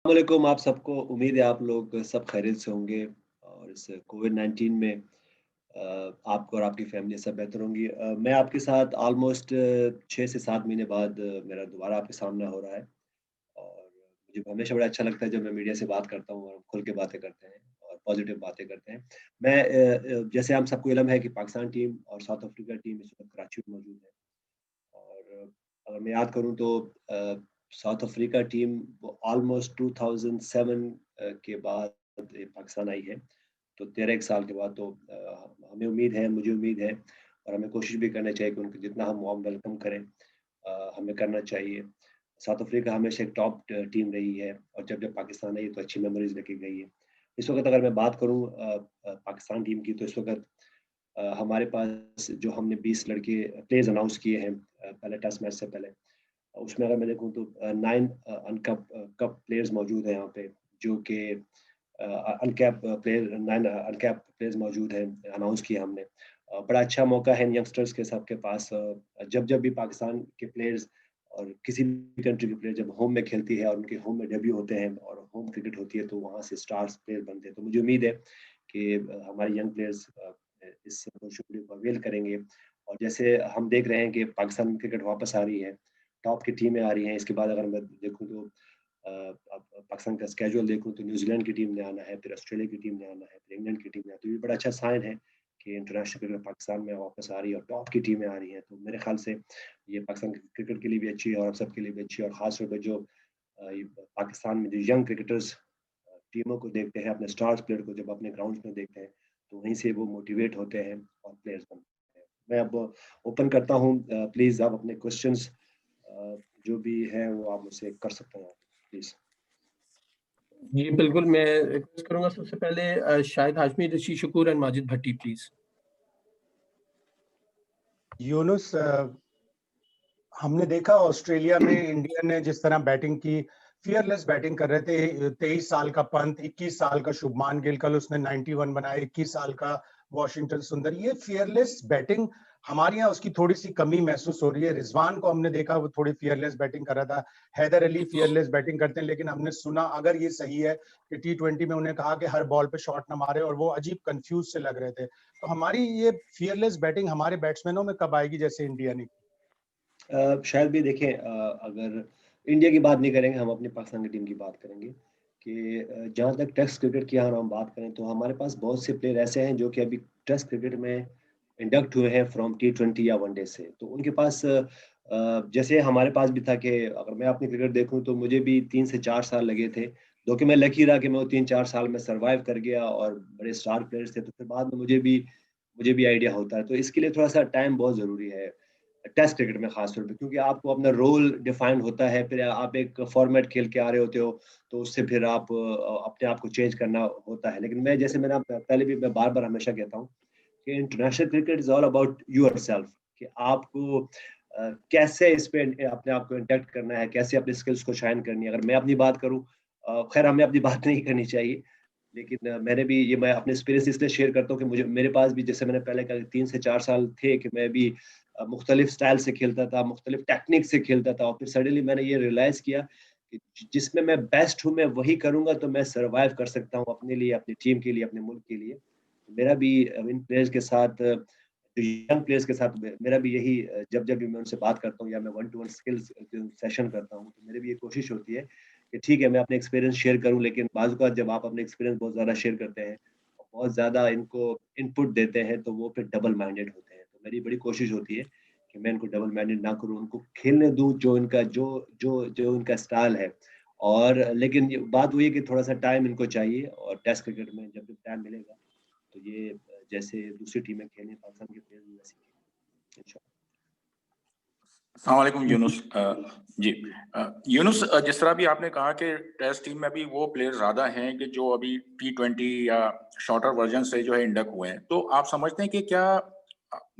वालेकुम आप सबको। उम्मीद है आप लोग सब खैरियत से होंगे और इस कोविड-19 में आपको और आपकी फैमिली सब बेहतर होंगी। मैं आपके साथ ऑलमोस्ट 6 से 7 महीने बाद मेरा दोबारा आपके सामने हो रहा है और मुझे हमेशा बड़ा अच्छा लगता है जब मैं मीडिया से बात करता हूँ और खुल के बातें करते हैं और पॉजिटिव बातें करते हैं। मैं जैसे हम सबको इल्म है कि पाकिस्तान टीम और साउथ अफ्रीका टीम इस वक़्त कराची में मौजूद है। और अगर मैं याद करूँ तो साउथ अफ्रीका टीम वो ऑलमोस्ट 2007 के बाद ये पाकिस्तान आई है। तो 13 एक साल के बाद तो हमें उम्मीद है, मुझे उम्मीद है और हमें कोशिश भी करनी चाहिए कि उनको जितना हम वार्म वेलकम करें हमें करना चाहिए। साउथ अफ्रीका हमेशा एक टॉप टीम रही है और जब-जब पाकिस्तान आई तो अच्छी मेमोरीज़ लेके गई है। इस वक़्त अगर मैं बात करूँ पाकिस्तान टीम की तो इस वक़्त हमारे पास जो हमने 20 लड़के प्लेयर्स अनाउंस किए हैं पहले टेस्ट मैच से पहले। उसमें अगर मैं देखूँ तो 9 अनकप कप प्लेयर्स मौजूद हैं यहाँ पे जो कि अनकैप प्लेयर 9 अनकैप प्लेयर्स मौजूद हैं, अनाउंस किया हमने। बड़ा अच्छा मौका है इन यंगस्टर्स के सबके पास जब-जब भी पाकिस्तान के प्लेयर्स और किसी भी कंट्री के प्लेयर जब होम में खेलती है और उनके होम में डेब्यू होते हैं और होम क्रिकेट होती है तो वहाँ से स्टार्स प्लेयर बनते हैं। तो मुझे उम्मीद है कि हमारे यंग प्लेयर्स इस अपॉर्चुनिटी को अवेल करेंगे और जैसे हम देख रहे हैं कि पाकिस्तान में क्रिकेट वापस आ रही है, टॉप की टीमें आ रही हैं। इसके बाद अगर मैं देखूँ तो अब पाकिस्तान का स्केड्यूल देखूँ तो न्यूज़ीलैंड की टीम ने आना है, फिर ऑस्ट्रेलिया की टीम ने आना है, फिर इंग्लैंड की टीम ने आना है। तो ये बड़ा अच्छा साइन है कि इंटरनेशनल क्रिकेट पाकिस्तान में वापस आ रही है और टॉप की टीमें आ रही हैं। तो मेरे ख्याल से ये पाकिस्तान क्रिकेट के लिए भी अच्छी है और हम सब के लिए भी अच्छी है और ख़ास तौर पे जो ये पाकिस्तान में जो यंग क्रिकेटर्स टीमों को देखते हैं, अपने स्टार्स प्लेयर को जब अपने ग्राउंड्स में देखते हैं, तो वहीं से वो मोटिवेट होते हैं और प्लेयर्स बनते हैं। मैं अब ओपन करता हूँ प्लीज़ आप अपने क्वेश्चंस जो भी है वो आप मुझसे कर सकते हैं प्लीज़। जी, बिल्कुल, मैं रिक्वेस्ट करूँगा सबसे पहले शाहिद हाशमी, ऋषि शकूर एंड माजिद भट्टी प्लीज़। यूनुस हमने देखा ऑस्ट्रेलिया में इंडिया ने जिस तरह बैटिंग की, फियरलेस बैटिंग कर रहे थे। 23 साल का पंत, 21 साल का शुभमान गिल, कल उसने 91 बनाए, 21 साल का वॉशिंगटन सुंदर। ये फियरलेस बैटिंग हमारे यहाँ उसकी थोड़ी सी कमी महसूस हो रही है। रिजवान को हमने देखा वो थोड़ी फियरलेस बैटिंग कर रहा था, हैदर अली फियरलेस बैटिंग करते हैं, लेकिन हमने सुना अगर ये सही है कि T20 में उन्हें कहा कि हर बॉल पे शॉट ना मारे और वो अजीब कंफ्यूज से लग रहे थे। तो हमारी ये फियरलेस बैटिंग हमारे बैट्समैनों में कब आएगी जैसे इंडिया ने? शायद भी देखें अगर इंडिया की बात नहीं करेंगे, हम अपनी पाकिस्तान की टीम की बात करेंगे कि जहाँ तक टेस्ट क्रिकेट की अगर हम बात करें तो हमारे पास बहुत से प्लेयर ऐसे हैं जो कि अभी टेस्ट क्रिकेट में इंडक्ट हुए हैं फ्रॉम T20 या वनडे से। तो उनके पास जैसे हमारे पास भी था कि अगर मैं अपनी क्रिकेट देखूँ तो मुझे भी 3 से 4 साल लगे थे, जो कि मैं लकी रहा कि मैं वो 3-4 साल में सर्वाइव कर गया और बड़े स्टार प्लेयर्स थे, तो फिर बाद में मुझे भी आइडिया होता है। तो इसके लिए थोड़ा-सा टाइम बहुत ज़रूरी है। टेस्ट क्रिकेट में खास तौर पे क्योंकि आपको अपना रोल डिफाइंड होता है, फिर आप एक फॉर्मेट खेल के आ रहे होते हो, तो उससे फिर आप अपने आप को चेंज करना होता है। लेकिन मैं जैसे मैंने आप पहले भी मैं बार-बार हमेशा कहता हूँ कि international cricket is all about yourself कि आपको कैसे इस पे अपने आप को इंटैक्ट करना है, कैसे अपनी स्किल्स को शाइन करनी है। अगर मैं अपनी बात करूँ खैर हमें अपनी बात नहीं करनी चाहिए, लेकिन मैंने भी ये मैं अपने एक्सपीरियंस इसलिए शेयर करता हूँ कि मुझे मेरे पास भी जैसे मैंने पहले कहा 3 से 4 साल थे कि मैं भी मुख्तलिफ स्टाइल से खेलता था, मुख्तलिफ टेक्निक से खेलता था और फिर सडनली मैंने ये रियलाइज़ किया कि जिसमें मैं बेस्ट हूँ, मैं वही करूँगा तो मैं सर्वाइव कर सकता हूँ अपने लिए, अपनी टीम के लिए, अपने मुल्क के लिए। मेरा भी इन प्लेयर्स के साथ जो यंग प्लेयर्स के साथ मेरा भी यही जब-जब भी मैं उनसे बात करता हूँ या मैं one two one skills session करता हूँ, तो मेरी भी ये कोशिश होती है कि ठीक है, मैं अपने एक्सपीरियंस शेयर करूँ, लेकिन बाज़ औक़ात जब आप अपने एक्सपीरियंस बहुत ज़्यादा शेयर करते हैं, और बहुत ज़्यादा इनको इनपुट देते हैं, तो वो फिर डबल माइंडेड होते हैं। तो मेरी बड़ी कोशिश होती है कि मैं इनको डबल माइंडेड ना करूँ, उनको खेलने दूँ जो इनका स्टाइल है। और लेकिन ये बात वही है कि थोड़ा-सा टाइम इनको चाहिए और टेस्ट क्रिकेट में जब-जब टाइम मिलेगा, तो ये जैसे दूसरी टीमें खेलें, पाकिस्तान के प्लेयर भी वैसे खेलें, इंशाअल्लाह। अस्सलाम वालेकुम यूनुस जी यूनुस जिस तरह भी आपने कहा कि टेस्ट टीम में अभी वो प्लेयर ज़्यादा हैं कि जो अभी T20 या शॉर्टर वर्जन से जो है इंडक हुए हैं, तो आप समझते हैं कि क्या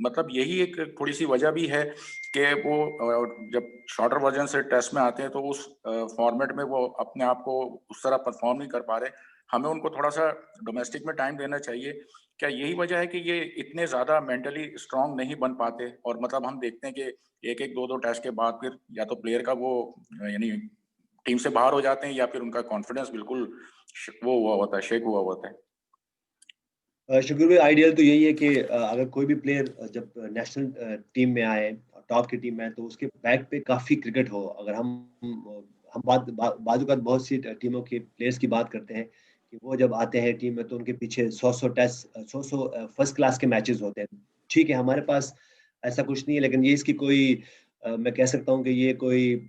मतलब यही एक थोड़ी सी वजह भी है कि वो जब शॉर्टर वर्जन से टेस्ट में आते हैं तो उस फॉर्मेट में वो अपने आप को उस तरह परफॉर्म नहीं कर पा रहे, हमें उनको थोड़ा सा डोमेस्टिक में टाइम देना चाहिए। क्या यही वजह है कि ये इतने ज़्यादा मेंटली स्ट्रांग नहीं बन पाते? और मतलब हम देखते हैं कि एक-एक, 2-2 टेस्ट के बाद फिर या तो प्लेयर का वो यानी टीम से बाहर हो जाते हैं या फिर उनका कॉन्फिडेंस बिल्कुल वो हुआ होता है, शेक हुआ होता है? शुक्र भाई, आइडियल तो यही है कि अगर कोई भी प्लेयर जब नेशनल टीम में आए, टॉप की टीम में आए, तो उसके बैक पे काफ़ी क्रिकेट हो। अगर हम बाजू का बहुत सी टीमों के प्लेयर्स की बात करते हैं कि वो जब आते हैं टीम में तो उनके पीछे 100-100 टेस्ट, 100-100 फर्स्ट क्लास के मैचेस होते हैं। ठीक है, हमारे पास ऐसा कुछ नहीं है, लेकिन ये इसकी कोई मैं कह सकता हूँ कि ये कोई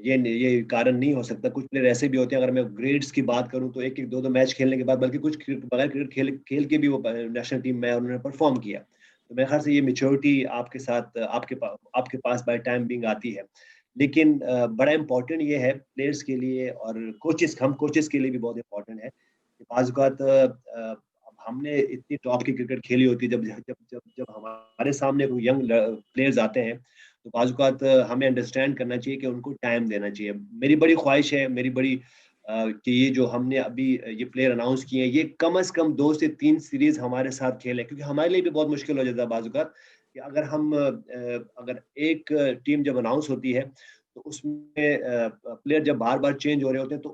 ये कारण नहीं हो सकता। कुछ प्लेयर ऐसे भी होते हैं, अगर मैं ग्रेड्स की बात करूँ तो 1-1, 2-2 मैच खेलने के बाद, बल्कि कुछ बगैर क्रिकेट खेल खेल के भी वो नेशनल टीम में आए, उन्होंने परफॉर्म किया। तो मेरे ख्याल से ये मैच्योरिटी आपके साथ आपके पास बाय टाइम बिंग आती है। लेकिन बड़ा इम्पोर्टेंट ये है प्लेयर्स के लिए और हम कोचेस के लिए भी बहुत इम्पोर्टेंट है कि बाज़ औक़ात अब हमने इतनी टॉप की क्रिकेट खेली होती है, जब जब जब जब हमारे सामने कोई यंग प्लेयर्स आते हैं, तो बाज़ औक़ात हमें अंडरस्टैंड करना चाहिए कि उनको टाइम देना चाहिए। मेरी बड़ी ख्वाहिश है, कि ये जो हमने अभी ये प्लेयर अनाउंस किए हैं, ये कम से कम 2 से 3 सीरीज़ हमारे साथ खेलें, क्योंकि हमारे लिए भी बहुत मुश्किल हो जाता है बाज़ औक़ात कि अगर एक टीम जब अनाउंस होती है, तो उसमें प्लेयर जब बार-बार चेंज हो रहे होते हैं, तो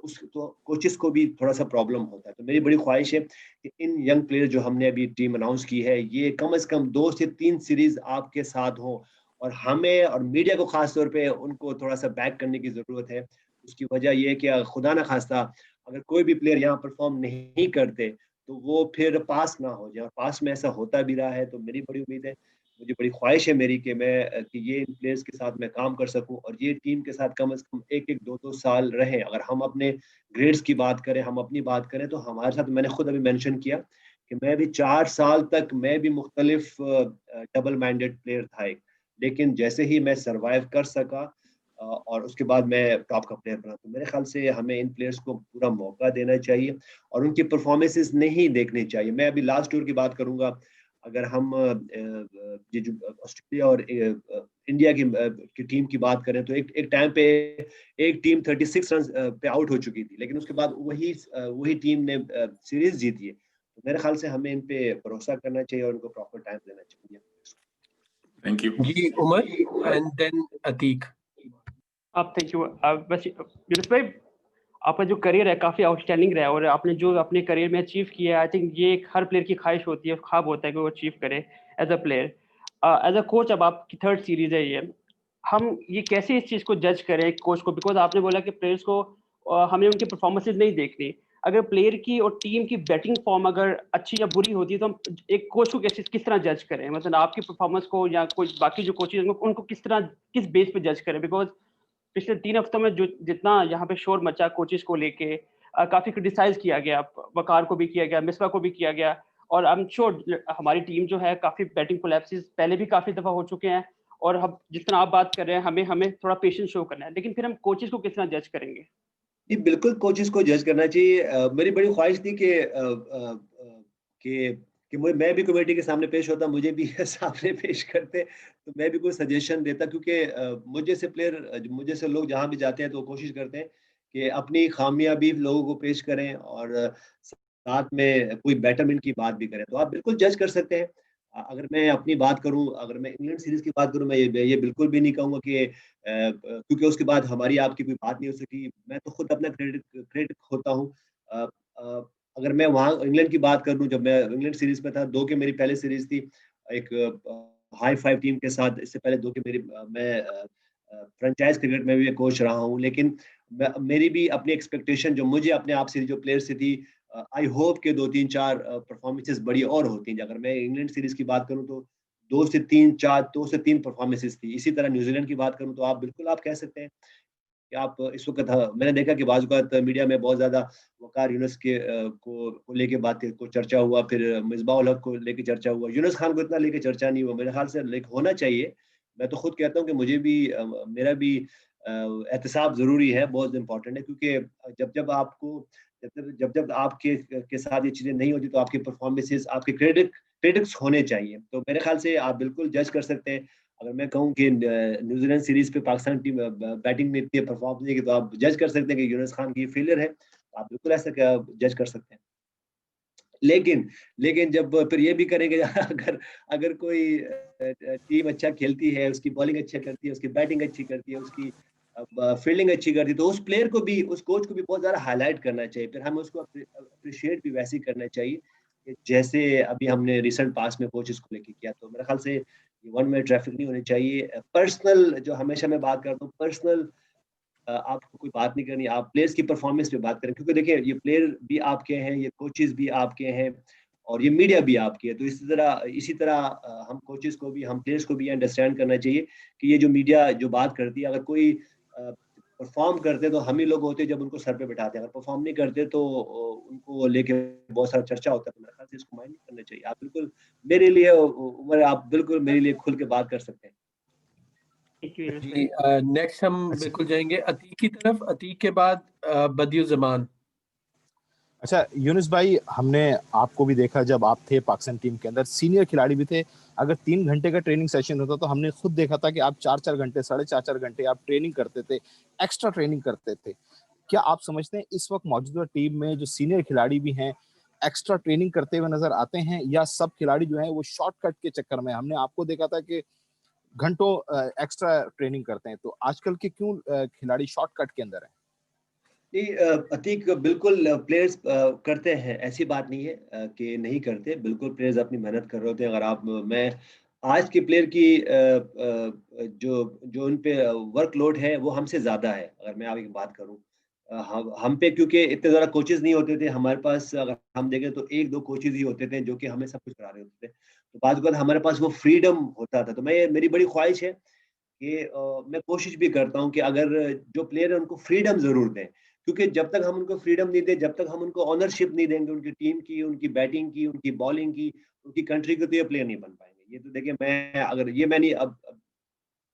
कोचेस को भी थोड़ा-सा प्रॉब्लम होता है। तो मेरी बड़ी ख्वाहिश है कि इन यंग प्लेयर जो हमने अभी टीम अनाउंस की है, ये कम से कम 2 से 3 सीरीज़ आपके साथ हों, और हमें और मीडिया को ख़ास तौर पे उनको थोड़ा-सा बैक करने की ज़रूरत है। उसकी वजह ये है कि खुदा ना ख़ास्ता अगर कोई भी प्लेयर यहाँ परफ़ॉर्म नहीं करते, तो वो फिर पास ना हो जाए, और पास में ऐसा होता भी रहा है। तो मेरी बड़ी उम्मीद है, मुझे बड़ी ख्वाहिश है मेरी कि कि ये इन प्लेयर्स के साथ मैं काम कर सकूँ और ये टीम के साथ कम से कम 1-1, 2-2 साल रहें। अगर हम अपने ग्रेड्स की बात करें, हम अपनी बात करें, तो हमारे साथ मैंने खुद अभी मेंशन किया कि मैं भी 4 साल तक मैं भी मुख्तलिफ डबल माइंडेड प्लेयर था एक। लेकिन जैसे ही मैं सर्वाइव कर सका और उसके बाद मैं टॉप का प्लेयर बना, तो मेरे ख्याल से हमें इन प्लेयर्स को पूरा मौका देना चाहिए और उनकी परफॉर्मेंसेस नहीं देखनी चाहिए। मैं अभी लास्ट टूर की बात करूँगा, अगर हम ये जो ऑस्ट्रेलिया और इंडिया की टीम की बात करें, तो एक टाइम पे एक टीम 36 रन पे आउट हो चुकी थी, लेकिन उसके बाद वही टीम ने सीरीज जीती है। तो मेरे ख्याल से हमें इन पे भरोसा करना चाहिए और उनको प्रॉपर टाइम देना चाहिए। Thank you ji Umar and then Atiq. आप थैंक यू। बस यूनुस भाई, आपका जो करियर है काफ़ी आउटस्टैंडिंग रहा है और आपने जो अपने करियर में अचीव किया है, आई थिंक ये एक हर प्लेयर की ख्वाहिश होती है, ख्वाब होता है कि वो अचीव करे as a player. As a coach अब आपकी 3rd सीरीज है ये, हम ये कैसे इस चीज़ को जज करें कोच को? बिकॉज आपने बोला कि प्लेयर्स को हमें उनकी परफॉर्मेंसेज नहीं देखनी। अगर प्लेयर की और टीम की बैटिंग फॉर्म अगर अच्छी या बुरी होती है, तो हम एक कोच को किस तरह जज करें? मतलब आपकी परफॉर्मेंस को या कोई बाकी जो कोचेज उनको किस बेस पे जज करें? बिकॉज पिछले 3 हफ्तों में जो जितना यहाँ पे शोर मचा कोचेस को लेके, काफी क्रिटिसाइज किया गया, वकार को भी किया गया, मिसबा को भी किया गया, और आई एम श्योर हमारी टीम जो है काफी बैटिंग कोलैप्सेस पहले भी काफी दफा हो चुके हैं, और हम जिस तरह आप बात कर रहे हैं हमें थोड़ा पेशेंस शो करना है, लेकिन फिर हम कोचेस को किस तरह जज करेंगे? जी, बिल्कुल कोचेस को जज करना चाहिए। मेरी बड़ी ख्वाहिश थी कि मैं भी कमेटी के सामने पेश होता, मुझे भी सामने पेश करते, तो मैं भी कोई सजेशन देता, क्योंकि मुझे से लोग जहाँ भी जाते हैं तो कोशिश करते हैं कि अपनी खामियां भी लोगों को पेश करें और साथ में कोई बेटरमेंट की बात भी करें। तो आप बिल्कुल जज कर सकते हैं। अगर मैं अपनी बात करूं, अगर मैं इंग्लैंड सीरीज की बात करूं, मैं ये बिल्कुल भी नहीं कहूंगा कि क्योंकि उसके बाद हमारी आपकी कोई बात नहीं हो सकी, मैं तो खुद अपना क्रेडिट खोता हूँ। अ, अ, अगर मैं वहाँ इंग्लैंड की बात करूँ, जब मैं इंग्लैंड सीरीज में था, 2 की मेरी पहली सीरीज थी एक हाई फाइव टीम के साथ। इससे पहले 2 की मैं फ्रेंचाइज क्रिकेट में भी कोच रहा हूँ, लेकिन मेरी भी अपनी एक्सपेक्टेशन जो मुझे अपने आप से जो प्लेयर से थी, आई होप के 2-3-4 परफॉर्मेंसेस बड़ी और होती। अगर मैं इंग्लैंड सीरीज की बात करूँ तो 2 से 3 परफॉर्मेंसेस थी। इसी तरह न्यूजीलैंड की बात करूँ तो आप बिल्कुल आप कह सकते हैं कि आप इस वक़्त, मैंने देखा कि बाज़-औक़ात मीडिया में बहुत ज़्यादा वक़ार यूनुस को लेके बातें को चर्चा हुआ, फिर मिसबाह-उल हक को लेके चर्चा हुआ। यूनुस खान को इतना लेके चर्चा नहीं हुआ। मेरे ख़्याल से होना चाहिए। मैं तो खुद कहता हूँ कि मुझे भी मेरा भी एहतसाब ज़रूरी है, बहुत इम्पोर्टेंट है, क्योंकि जब आपके के साथ ये चीज़ें नहीं होती, तो आपकी परफ़ॉर्मेंसेस, आपके क्रेडिट्स होने चाहिए। तो मेरे ख़्याल से आप बिल्कुल जज कर सकते हैं। अगर मैं कहूँ कि न्यूजीलैंड सीरीज पे पाकिस्तान टीम बैटिंग में इतनी परफॉर्म नहीं की, तो आप जज कर सकते हैं कि यूनुस खान की फेलियर है। आप बिल्कुल ऐसा जज कर सकते हैं। लेकिन जब फिर ये भी करेंगे अगर अगर कोई टीम अच्छा खेलती है, उसकी बॉलिंग अच्छा करती है, उसकी बैटिंग अच्छी करती है, उसकी फील्डिंग अच्छी करती, तो उस प्लेयर को भी, उस कोच को भी बहुत ज़्यादा हाईलाइट करना चाहिए। फिर हमें उसको अप्रिशिएट भी वैसे ही करना चाहिए कि जैसे अभी हमने रिसेंट पास में कोचेस को लेके किया। तो मेरे ख्याल से ये वन वे ट्रैफिक नहीं होनी चाहिए। पर्सनल, जो हमेशा मैं बात करता हूँ, पर्सनल आपको कोई बात नहीं करनी, आप प्लेयर्स की परफॉर्मेंस पे बात करें, क्योंकि देखिए ये प्लेयर भी आपके हैं, ये कोचेस भी आपके हैं और ये मीडिया भी आपकी है। तो इसी तरह हम कोचेस को भी, हम प्लेयर्स को भी अंडरस्टैंड करना चाहिए कि ये जो मीडिया जो बात करती है, अगर कोई परफॉर्म करते तो हम ही लोग होते जब उनको सर पे बिठाते, अगर परफॉर्म नहीं करते तो उनको लेके बहुत सारा चर्चा होता है। तो मेरे ख्याल से इसको माइंड नहीं करना चाहिए। आप बिल्कुल मेरे लिए उमर, आप बिल्कुल मेरे लिए खुल के बात कर सकते हैं। थैंक यू यूनुस जी भाई। नेक्स्ट हम अच्छा बिल्कुल जाएंगे अतीक की तरफ। अतीक के बाद बदियुज़्ज़मान। अच्छा यूनुस भाई, हमने आपको भी देखा जब आप थे पाकिस्तान टीम के अंदर, सीनियर खिलाड़ी भी थे। अगर 3 घंटे का ट्रेनिंग सेशन होता तो हमने खुद देखा था कि आप 4-4 घंटे, 4.5-4 घंटे आप ट्रेनिंग करते थे, एक्स्ट्रा ट्रेनिंग करते थे। क्या आप समझते हैं इस वक्त मौजूदा टीम में जो सीनियर खिलाड़ी भी हैं एक्स्ट्रा ट्रेनिंग करते हुए नजर आते हैं, या सब खिलाड़ी जो है वो शॉर्टकट के चक्कर में? हमने आपको देखा था कि घंटों एक्स्ट्रा ट्रेनिंग करते हैं, तो आजकल के क्यों खिलाड़ी शॉर्टकट के अंदर है? नहीं, अतीक, बिल्कुल प्लेयर्स करते हैं, ऐसी बात नहीं है कि नहीं करते। बिल्कुल प्लेयर्स अपनी मेहनत कर रहे होते हैं। अगर आप मैं आज के प्लेयर की जो जो उन पे वर्कलोड है वो हमसे ज़्यादा है। अगर मैं आपकी बात करूँ, हम पे क्योंकि इतने ज़्यादा कोचेज़ नहीं होते थे हमारे पास। अगर हम देखें तो 1-2 कोचेज़ ही होते थे जो कि हमें सब कुछ करा रहे होते थे। तो बाद हमारे पास वो फ्रीडम होता था। तो मेरी बड़ी ख्वाहिश है कि मैं कोशिश भी करता हूँ कि अगर जो प्लेयर है उनको फ्रीडम ज़रूर दें, क्योंकि जब तक हम उनको फ्रीडम नहीं दें, जब तक हम उनको ओनरशिप नहीं देंगे उनकी टीम की, उनकी बैटिंग की, उनकी बॉलिंग की, उनकी कंट्री के, तो ये प्लेयर नहीं बन पाएँगे। ये तो देखिए, मैं अगर ये मैं नहीं अब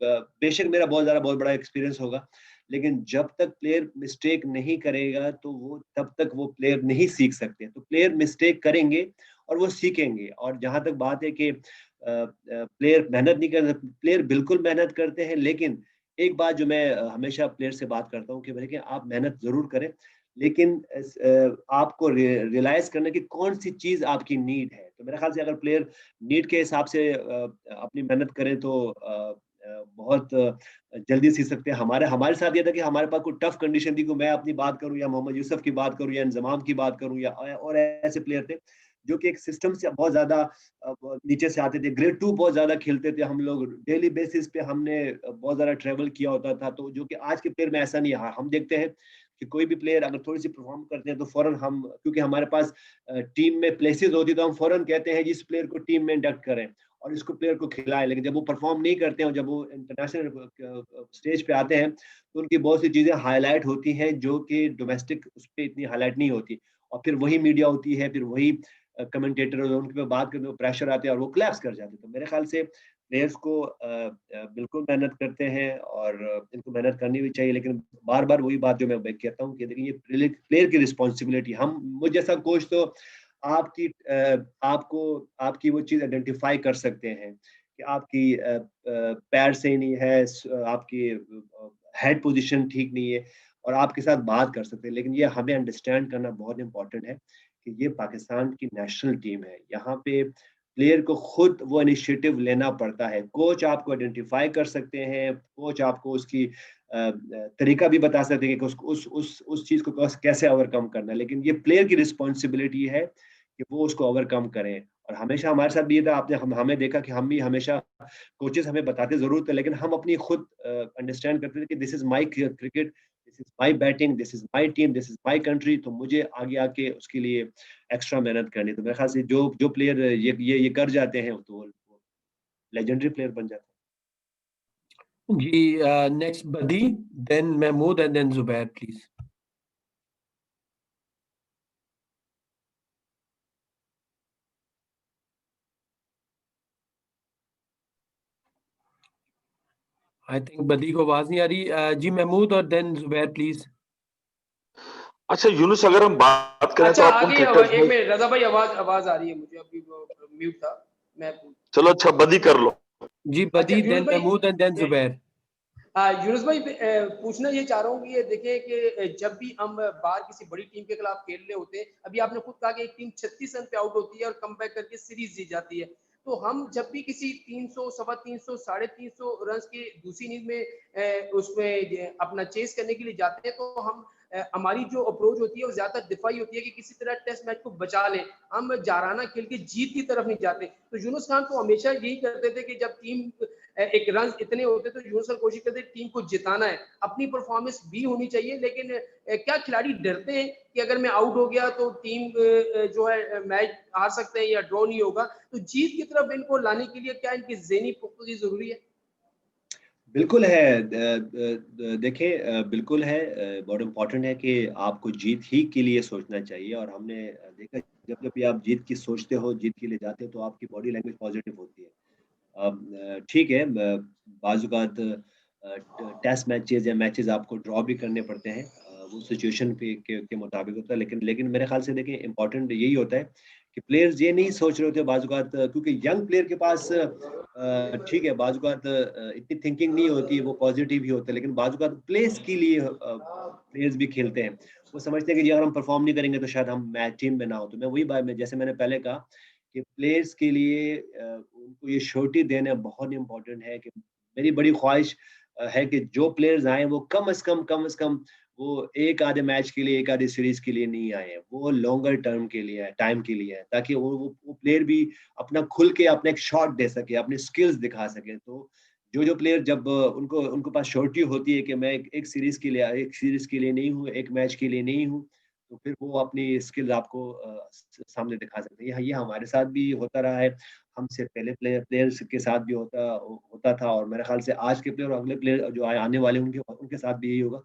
बेशक मेरा बहुत बड़ा एक्सपीरियंस होगा, लेकिन जब तक प्लेयर मिस्टेक नहीं करेगा तो वो तब तक वो प्लेयर नहीं सीख सकते। तो प्लेयर मिस्टेक करेंगे और वो सीखेंगे। और जहाँ तक बात है कि प्लेयर मेहनत नहीं कर, प्लेयर बिल्कुल मेहनत करते हैं, लेकिन एक बात जो मैं हमेशा प्लेयर से बात करता हूँ कि देखिए, आप मेहनत ज़रूर करें, लेकिन आपको रियलाइज़ करना कि कौन-सी चीज़ आपकी नीड है। तो मेरे ख़्याल से अगर प्लेयर नीड के हिसाब से अपनी मेहनत करें तो बहुत जल्दी सीख सकते हैं। हमारे हमारे साथ ये था कि हमारे पास कोई टफ कंडीशन थी, कि मैं अपनी बात करूँ या मोहम्मद यूसुफ की बात करूँ या इंज़माम की बात करूँ या और ऐसे प्लेयर थे जो कि एक सिस्टम से बहुत ज़्यादा नीचे से आते थे। ग्रेड 2 बहुत ज़्यादा खेलते थे हम लोग। डेली बेसिस पे हमने बहुत ज़्यादा ट्रैवल किया होता था, तो जो कि आज के प्लेयर में ऐसा नहीं है। हम देखते हैं कि कोई भी प्लेयर अगर थोड़ी-सी परफ़ॉर्म करते हैं तो फ़ौरन हम, क्योंकि हमारे पास टीम में प्लेसेस होती है, तो हम फ़ौरन कहते हैं जी इस प्लेयर को टीम में इंडक्ट करें और इसको प्लेयर को खिलाएँ। लेकिन जब वो परफ़ॉर्म नहीं करते हैं और जब वो इंटरनेशनल स्टेज पे आते हैं, तो उनकी बहुत सी चीज़ें हाइलाइट होती हैं जो कि डोमेस्टिक उस पे इतनी हाइलाइट नहीं होती। और फिर वही मीडिया होती है, फिर वही कमेंटेटर उनके पे बात करते, प्रेशर आते हैं और वो कोलैप्स कर जाते हैं। तो मेरे ख्याल से प्लेयर्स को बिल्कुल मेहनत करते हैं और इनको मेहनत करनी भी चाहिए, लेकिन बार-बार वही बात जो मैं कहता हूँ कि देखिए, ये प्लेयर की रिस्पॉन्सिबिलिटी, हम मुझ जैसा कोच तो आपको आपकी वो चीज़ आइडेंटिफ़ाई कर सकते हैं कि आपकी पैर सही नहीं है, आपकी हेड पोज़ीशन ठीक नहीं है और आपके साथ बात कर सकते हैं। लेकिन ये हमें अंडरस्टैंड करना बहुत इम्पोर्टेंट है कि ये पाकिस्तान की नेशनल टीम है। यहाँ पे प्लेयर को खुद वो इनिशिएटिव लेना पड़ता है। कोच आपको आइडेंटिफ़ाई कर सकते हैं, कोच आपको उसकी तरीका भी बता सकते हैं कि उसको उस चीज़ को कैसे ओवरकम करना है। लेकिन ये प्लेयर की रिस्पॉन्सिबिलिटी है कि वो उसको ओवरकम करें। और हमेशा हमारे साथ भी ये था, आपने हमें देखा कि हम भी हमेशा, कोचेज़ हमें बताते ज़रूर थे, लेकिन हम अपनी खुद अंडरस्टैंड करते थे कि this is my cricket, this is my batting, this is my team, this is my country. तो मुझे आगे आके उसके लिए एक्स्ट्रा मेहनत करनी है। तो मेरे ख्याल से जो जो प्लेयर ये कर जाते हैं तो वो लेजेंडरी प्लेयर बन जाते हैं। जी next Badi, then Mahmood and then Zubair please. I think Badi को आवाज नहीं आ रही। जी महमूद और देन जुबैर प्लीज। अच्छा यूनुस, अगर हम बात करें तो अच्छा आप उन आगे क्रिकेटर्स एक में, मिनट रजा भाई, आवाज आ रही है मुझे, अभी वो म्यूट था मैं। चलो अच्छा बदी कर लो। जी अच्छा बदी, यूनुस देन भाई, महमूद एंड देन जुबैर। यूनुस भाई पूछना ये चाह रहा हूँ कि ये देखें कि जब भी हम बाहर किसी बड़ी टीम के खिलाफ खेल रहे होते हैं, अभी आपने खुद कहा कि एक टीम 36 रन पे आउट होती है और कमबैक करके सीरीज जीत जाती है, तो हम जब भी किसी 300, सवा 300, 350 रन की दूसरी इनिंग में उसमें अपना चेस करने के लिए जाते हैं, तो हम हमारी जो अप्रोच होती है वो ज्यादा दिफाई होती है कि किसी तरह टेस्ट मैच को बचा लें, हम जाराना खेल के जीत की तरफ नहीं जाते। तो यूनुस खान तो हमेशा यही करते थे कि जब टीम एक रन इतने होते तो यूनुस खान कोशिश करते टीम को जिताना है, अपनी परफॉर्मेंस भी होनी चाहिए, लेकिन क्या खिलाड़ी डरते हैं कि अगर मैं आउट हो गया तो टीम जो है मैच हार सकते हैं या ड्रॉ नहीं होगा, तो जीत की तरफ इनको लाने के लिए क्या इनकी ज़हनी पुख्तगी जरूरी है? बिल्कुल है। देखिए, बिल्कुल है। बहुत इम्पोर्टेंट है कि आपको जीत ही के लिए सोचना चाहिए, और हमने देखा जब भी आप जीत की सोचते हो, जीत के लिए जाते हो, तो आपकी बॉडी लैंग्वेज पॉजिटिव होती है। अब ठीक है, बाज़ औक़ात टेस्ट मैचेज़ या मैचेज़ आपको ड्रॉ भी करने पड़ते हैं। वो सिचुएशन के मुताबिक होता है, लेकिन लेकिन मेरे ख़्याल से देखिए इम्पोर्टेंट यही होता है कि प्लेयर्स ये नहीं सोच रहे होते बाज़ औक़ात, क्योंकि यंग प्लेयर के पास ठीक है, बाज़ औक़ात इतनी थिंकिंग नहीं होती, वो पॉज़िटिव ही होते हैं, लेकिन बाज़ औक़ात प्लेस के लिए प्लेयर्स भी खेलते हैं। वो समझते हैं कि जी अगर हम परफ़ॉर्म नहीं करेंगे तो शायद हम मैच टीम में ना हो। तो मैं वही बात में जैसे मैंने पहले कहा कि प्लेयर्स के लिए उनको ये श्योरिटी देना बहुत इम्पोर्टेंट है कि मेरी बड़ी ख्वाहिश है कि जो प्लेयर्स आएँ वो कम से कम वो एक आधे मैच के लिए, एक आधी सीरीज़ के लिए नहीं आए हैं। वो लॉन्गर टर्म के लिए है, टाइम के लिए है, ताकि वो प्लेयर भी अपना खुल के अपना एक शॉट दे सके, अपनी स्किल्स दिखा सके। तो जो प्लेयर जब उनको उनके पास श्योरिटी होती है कि मैं एक सीरीज़ के लिए नहीं हूँ, एक मैच के लिए नहीं हूँ, तो फिर वो अपनी स्किल्स आपको सामने दिखा सकते हैं। ये हमारे साथ भी होता रहा है, हमसे पहले प्लेयर्स के साथ भी होता था, और मेरे ख्याल से आज के प्लेयर और अगले प्लेयर जो आने वाले होंगे उनके साथ भी यही होगा।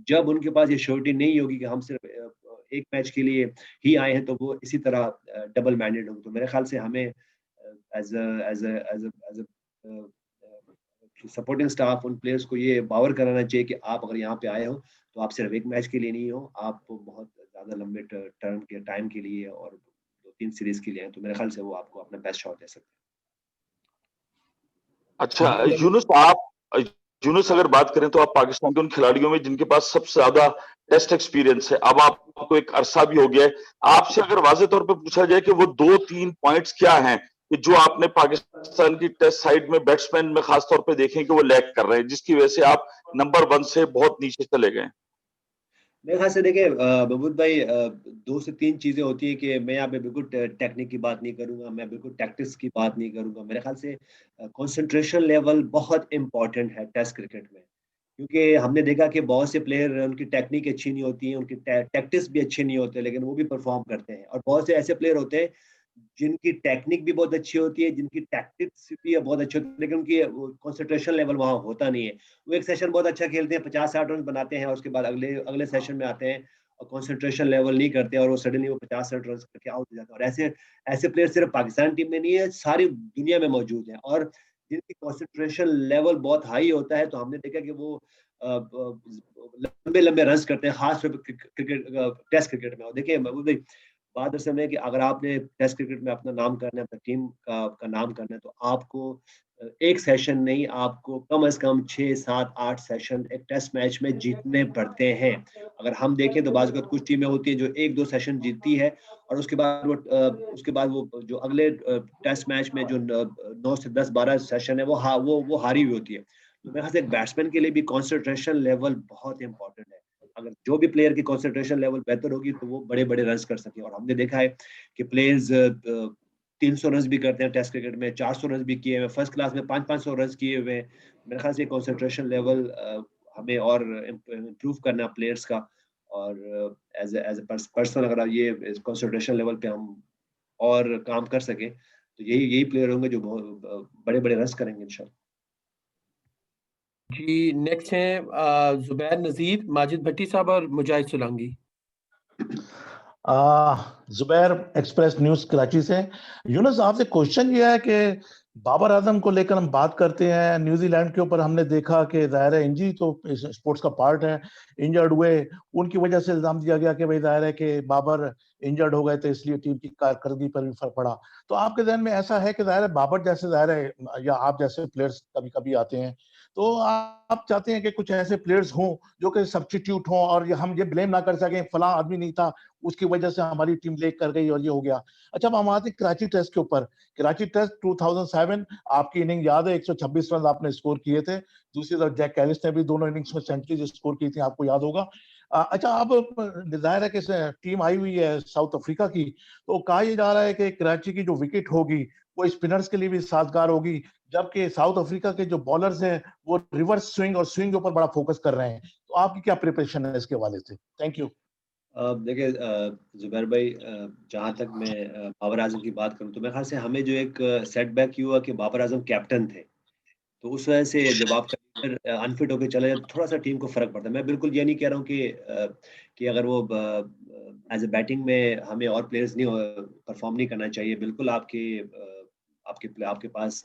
जब उनके पास ये श्योरिटी नहीं होगी कि हम सिर्फ एक मैच के लिए ही आए हैं, तो वो इसी तरह डबल माइंडेड होंगे। तो मेरे ख्याल से हमें एज़ अ सपोर्टिंग स्टाफ उन प्लेयर्स को ये बावर कराना चाहिए कि आप अगर यहाँ पे आए हो, तो आप सिर्फ एक मैच के लिए नहीं हो, आप बहुत ज़्यादा लंबे टर्म के टाइम के लिए और 2-3 सीरीज़ के लिए हैं। तो मेरे ख्याल से वो आपको अपना बेस्ट शॉट दे सकते हैं। अच्छा, जी, यूनुस अगर बात करें तो आप पाकिस्तान के उन खिलाड़ियों में जिनके पास सबसे ज्यादा टेस्ट एक्सपीरियंस है, अब आपको एक अरसा भी हो गया है, आपसे अगर वाज़ेह तौर पे पूछा जाए कि वो 2-3 पॉइंट्स क्या हैं कि जो आपने पाकिस्तान की टेस्ट साइड में बैट्समैन में खास तौर पे देखें कि वो लैग कर रहे हैं, जिसकी वजह से आप नंबर 1 से बहुत नीचे चले गए? मेरे ख्याल से देखिए महमूद भाई, 2 से 3 चीज़ें होती हैं कि मैं यहाँ पे बिल्कुल टेक्निक की बात नहीं करूँगा, मैं बिल्कुल टैक्टिक्स की बात नहीं करूँगा। मेरे ख्याल से कंसंट्रेशन लेवल बहुत इम्पोर्टेंट है टेस्ट क्रिकेट में। क्योंकि हमने देखा कि बहुत से प्लेयर उनकी टेक्निक अच्छी नहीं होती है, उनकी टैक्टिक्स भी अच्छे नहीं होते, लेकिन वो भी परफ़ॉर्म करते हैं। और बहुत से ऐसे प्लेयर होते हैं जिनकी टेक्निक भी बहुत अच्छी होती है, जिनकी टैक्टिक्स भी बहुत अच्छी होती है, लेकिन उनकी वो कंसंट्रेशन लेवल वहाँ होता नहीं है। वो एक सेशन बहुत अच्छा खेलते हैं, 50-60 रन बनाते हैं, और उसके बाद अगले अगले सेशन में आते हैं और कंसंट्रेशन लेवल नहीं करते, और वो सडनली वो 50-60 रन करके आउट हो जाते हैं। और ऐसे ऐसे प्लेयर सिर्फ पाकिस्तान टीम में नहीं है, सारी दुनिया में मौजूद हैं, और जिनकी कंसंट्रेशन लेवल बहुत हाई होता है, तो हमने देखा कि वो लंबे-लंबे रन्स करते हैं, खास तौर पे टेस्ट क्रिकेट में। और देखिए महमूद भाई, बात असल में है कि अगर आपने टेस्ट क्रिकेट में अपना नाम करना है, अपनी टीम का नाम करना है, तो आपको एक सेशन नहीं, आपको कम से कम 6, 7, 8 सेशन एक टेस्ट मैच में जीतने पड़ते हैं। अगर हम देखें तो बाज़ कुछ टीमें होती हैं जो 1-2 सेशन जीतती है, और उसके बाद वो जो अगले टेस्ट मैच में जो 9 से 10, 12 सेशन है, वो हारी हुई होती है। तो मेरे ख्याल से एक बैट्समैन के लिए भी कंसंट्रेशन लेवल बहुत इंपॉर्टेंट है। अगर जो भी प्लेयर की कंसंट्रेशन लेवल बेहतर होगी, तो वो बड़े-बड़े रन्स कर सके। और हमने देखा है कि प्लेयर्स 300 रन्स भी करते हैं टेस्ट क्रिकेट में, 400 रन्स भी किए हुए हैं, फर्स्ट क्लास में 500-500 रन्स किए हुए हैं। मेरे ख्याल से कंसंट्रेशन लेवल हमें और इम्प्रूव करना है प्लेयर्स का, और एज़ अ पर्सन अगर ये कंसंट्रेशन लेवल पे हम और काम कर सकें, तो यही यही प्लेयर होंगे जो बहुत बड़े-बड़े रन्स करेंगे इंशाल्लाह। जी, नेक्स्ट हैं ज़ुबैर नज़ीर, माजिद भट्टी साहब और मुजाहिद सोलंकी। जुबैर एक्सप्रेस न्यूज कराची से। यूनुस, आपसे क्वेश्चन ये है कि बाबर आजम को लेकर हम बात करते हैं, न्यूजीलैंड के ऊपर हमने देखा कि ज़ाहिर है इंजरी तो स्पोर्ट्स का पार्ट है, इंजर्ड हुए, उनकी वजह से इल्जाम दिया गया कि भाई ज़ाहिर है कि बाबर इंजर्ड हो गए तो इसलिए टीम की कारकर्दगी पर भी फर्क पड़ा। तो आपके जहन में ऐसा है कि ज़ाहिर है बाबर जैसे ज़ाहिर है या आप जैसे प्लेयर्स कभी कभी आते हैं, तो आप चाहते हैं कि कुछ ऐसे प्लेयर्स हों जो कि सब्स्टिट्यूट हों और हम ये ब्लेम ना कर सकें फलां आदमी नहीं था, उसकी वजह से हमारी टीम लेग कर गई और ये हो गया। अच्छा, अब हम आते हैं कराची टेस्ट के ऊपर। कराची टेस्ट 2007 आपकी इनिंग याद है, 126 रन आपने स्कोर किए थे। दूसरी तरफ जैक कैलिस ने भी दोनों इनिंग्स में सेंचुरी स्कोर की थी, आपको याद होगा। अच्छा, अब डिजायर है कि टीम आई हुई है साउथ अफ्रीका की, तो कहा यह जा रहा है कि कराची की जो विकेट होगी वो स्पिनर्स के लिए भी साजगार होगी, जबकि साउथ अफ्रीका के जो बॉलर्स हैं वो रिवर्स स्विंग और स्विंग के ऊपर बड़ा फोकस कर रहे हैं। तो आपकी क्या प्रिपरेशन है इसके हवाले से? Thank you. देखिए जुबैर भाई, जहाँ तक मैं बाबर आजम की बात करूँ तो मेरे ख्याल से हमें जो एक सेटबैक हुआ कि बाबर आजम कैप्टन थे, तो उस वजह से जब आपका लीडर अनफिट होकर चला जाए तो थोड़ा सा टीम को फर्क पड़ता है। मैं बिल्कुल ये नहीं कह रहा हूँ कि अगर वो एज ए बैटिंग में हमें और प्लेयर्स नहीं परफॉर्म नहीं करना चाहिए। बिल्कुल आपके पास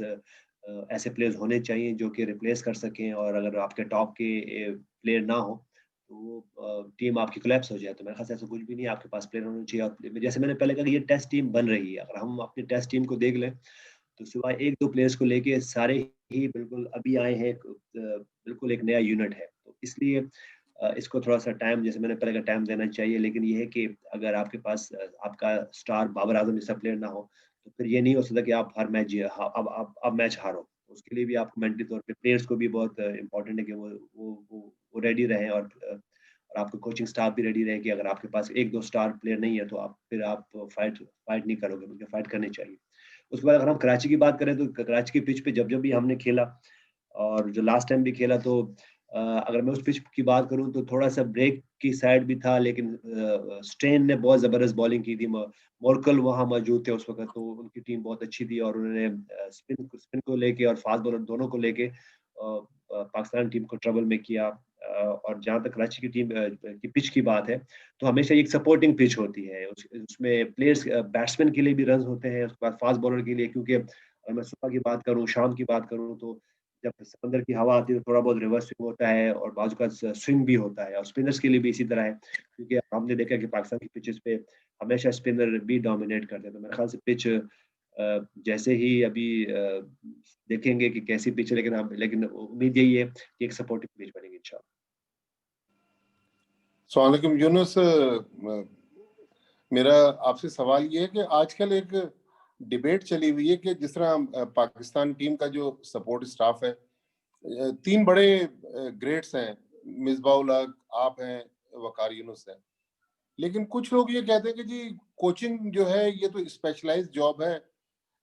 ऐसे प्लेयर्स होने चाहिए जो कि रिप्लेस कर सकें, और अगर आपके टॉप के प्लेयर ना हो तो वो टीम आपकी कोलैप्स हो जाए। तो मेरे ख्याल से ऐसा कुछ भी नहीं है, आपके पास प्लेयर होने चाहिए। और जैसे मैंने पहले कहा कि ये टेस्ट टीम बन रही है, अगर हम अपनी टेस्ट टीम को देख लें तो सिवाय 1-2 प्लेयर्स को लेके सारे ही बिल्कुल अभी आए हैं। बिल्कुल एक नया यूनिट है। तो इसलिए इसको थोड़ा-सा टाइम, जैसे मैंने पहले कहा, टाइम देना चाहिए। लेकिन ये है कि अगर आपके पास आपका स्टार बाबर आज़म जैसा प्लेयर ना हो, तो फिर ये नहीं हो सकता कि आप हर मैच अब मैच हारो। उसके लिए भी आपको मेंटली तौर पे प्लेयर्स को भी बहुत इम्पोर्टेंट है कि वो रेडी रहें, और आपका कोचिंग स्टाफ भी रेडी रहे कि अगर आपके पास 1-2 स्टार प्लेयर नहीं है तो आप फाइट फाइट नहीं करोगे, बल्कि फाइट करनी चाहिए। उसके बाद अगर हम कराची की बात करें तो कराची की पिच पे जब भी हमने खेला और जो लास्ट टाइम भी खेला, तो अगर मैं उस पिच की बात करूं तो थोड़ा सा ब्रेक की साइड भी था, लेकिन स्ट्रेन ने बहुत ज़बरदस्त बॉलिंग की थी। मोरकल वहाँ मौजूद थे उस वक्त, तो उनकी टीम बहुत अच्छी थी और उन्होंने स्पिन को लेके और फास्ट बॉलर दोनों को लेके पाकिस्तान टीम को ट्रबल में किया। और जहाँ तक कराची की टीम की पिच की बात है, तो हमेशा एक सपोर्टिंग पिच होती है। उसमें प्लेयर्स बैट्समैन के लिए भी रन होते हैं, उसके बाद फास्ट बॉलर के लिए, क्योंकि अगर मैं सुबह की बात करूँ, शाम की बात करूँ, तो जब समंदर की हवा आती है तो थोड़ा बहुत रिवर्स स्विंग होता है और बाजू का स्विंग भी होता है, और स्पिनर्स के लिए भी इसी तरह है, क्योंकि हमने देखा कि पाकिस्तान की पिचेस पे हमेशा स्पिनर भी डोमिनेट करते हैं। तो मेरे ख्याल से पिच जैसे ही अभी देखेंगे कि कैसी पिच है, लेकिन उम्मीद यही है कि एक सपोर्टिव पिच बनेगी इंशाल्लाह। अस्सलाम वालेकुम यूनुस, मेरा आपसे सवाल ये है कि आजकल एक डिबेट चली हुई है कि जिस तरह पाकिस्तान टीम का जो सपोर्ट स्टाफ है, 3 बड़े ग्रेड्स हैं, मिसबाह उल हक, आप हैं, वकार यूनुस हैं। लेकिन कुछ लोग ये कहते हैं कि जी कोचिंग जो है ये तो स्पेशलाइज्ड जॉब है।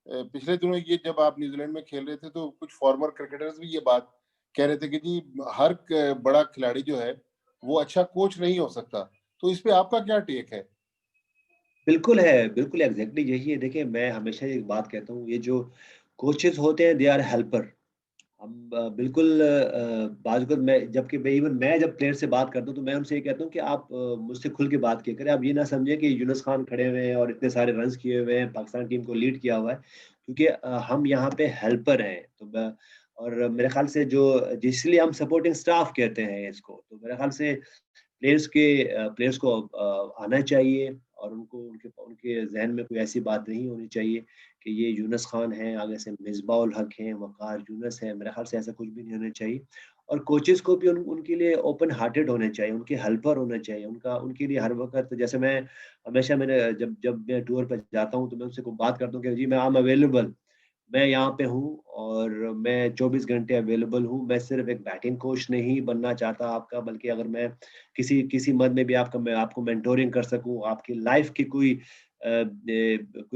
पिछले दिनों ये जब आप न्यूजीलैंड में खेल रहे थे तो कुछ फॉर्मर क्रिकेटर्स भी ये बात कह रहे थे कि जी हर बड़ा खिलाड़ी जो है वो अच्छा कोच नहीं हो सकता। तो इस पे आपका क्या टेक है? बिल्कुल है, बिल्कुल एग्ज़ैक्टली यही है। देखिए, मैं हमेशा एक बात कहता हूँ, ये जो कोचेज़ होते हैं दे आर हेल्पर। हम बिल्कुल बाज़-ओ-क़ात मैं जब प्लेयर से बात करता हूँ तो मैं उनसे ये कहता हूँ कि आप मुझसे खुल के बात किया करें। आप ये ना समझें कि यूनुस खान खड़े हुए हैं और इतने सारे रन्स किए हुए हैं, पाकिस्तान टीम को लीड किया हुआ है, क्योंकि हम यहाँ पे हेल्पर हैं। तो मैं और मेरे ख़्याल से इसलिए हम सपोर्टिंग स्टाफ कहते हैं इसको। तो मेरे ख़्याल से प्लेयर्स को आना चाहिए, और उनको उनके उनके ज़हन में कोई ऐसी बात नहीं होनी चाहिए कि ये यूनुस खान हैं, आगे से मिसबाह उल हक हैं, वक़ार यूनुस हैं। मेरे ख़्याल से ऐसा कुछ भी नहीं होना चाहिए, और कोचेज़ को भी उनके लिए ओपन हार्टेड होने चाहिए, उनके हेल्पर होने चाहिए। उनके लिए हर वक़्त, जैसे मैंने जब जब मैं टूर पे जाता हूँ तो मैं उनसे को बात करता हूँ कि जी आई एम अवेलेबल। मैं यहाँ पे हूँ और मैं 24 घंटे अवेलेबल हूँ। मैं सिर्फ़ एक बैटिंग कोच नहीं बनना चाहता आपका, बल्कि अगर मैं किसी मद में भी मैं आपको मेंटोरिंग कर सकूँ, आपकी लाइफ़ की कोई